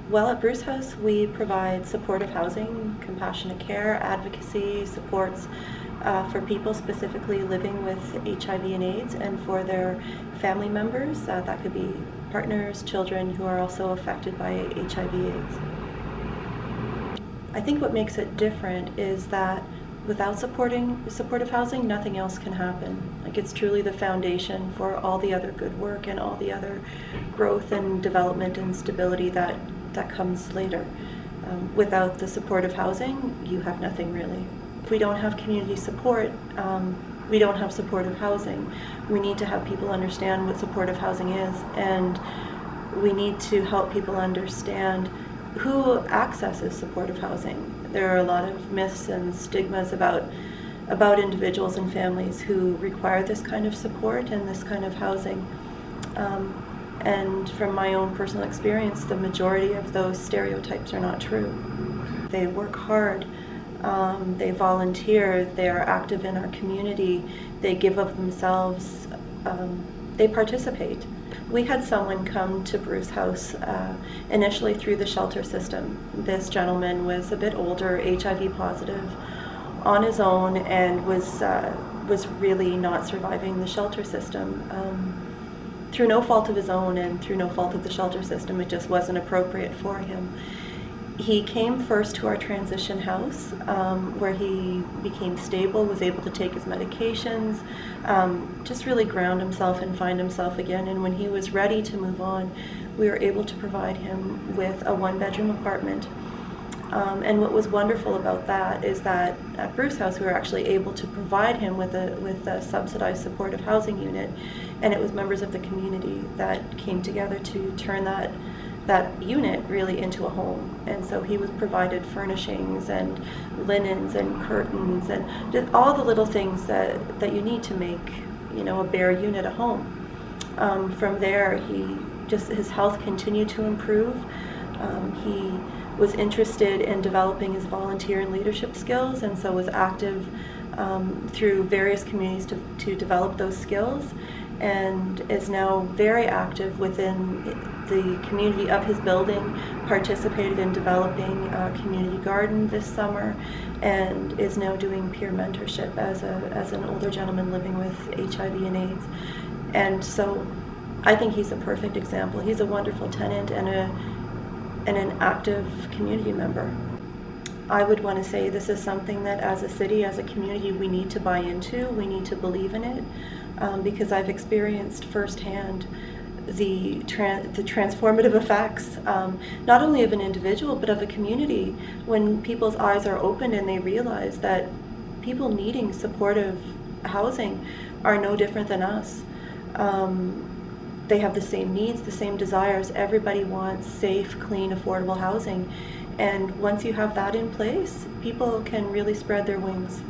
Well, at Bruce House, we provide supportive housing, compassionate care, advocacy, supports for people specifically living with HIV and AIDS, and for their family members. That could be partners, children who are also affected by HIV/AIDS. I think what makes it different is that without supportive housing, nothing else can happen. Like, it's truly the foundation for all the other good work and all the other growth and development and stability that comes later. Without the supportive housing, you have nothing really. If we don't have community support, we don't have supportive housing. We need to have people understand what supportive housing is, and we need to help people understand who accesses supportive housing. There are a lot of myths and stigmas about individuals and families who require this kind of support and this kind of housing. And from my own personal experience, the majority of those stereotypes are not true. They work hard, they volunteer, they are active in our community, they give of themselves, they participate. We had someone come to Bruce House initially through the shelter system. This gentleman was a bit older, HIV positive, on his own, and was really not surviving the shelter system. Through no fault of his own and through no fault of the shelter system, it just wasn't appropriate for him. He came first to our transition house, where he became stable, was able to take his medications, just really ground himself and find himself again. And when he was ready to move on, we were able to provide him with a one-bedroom apartment. And what was wonderful about that is that at Bruce House, we were actually able to provide him with a subsidized supportive housing unit, and it was members of the community that came together to turn that unit really into a home. And so he was provided furnishings and linens and curtains and just all the little things that you need to make, a bare unit a home. From there, his health continued to improve. He was interested in developing his volunteer and leadership skills, and so was active through various communities to develop those skills, and is now very active within the community of his building, participated in developing a community garden this summer, and is now doing peer mentorship as an older gentleman living with HIV and AIDS. And so I think he's a perfect example. He's a wonderful tenant and an active community member. I would want to say this is something that as a city, as a community, we need to buy into, we need to believe in it, because I've experienced firsthand the transformative effects, not only of an individual, but of a community, when people's eyes are opened and they realize that people needing supportive housing are no different than us. They have the same needs, the same desires. Everybody wants safe, clean, affordable housing. And once you have that in place, people can really spread their wings.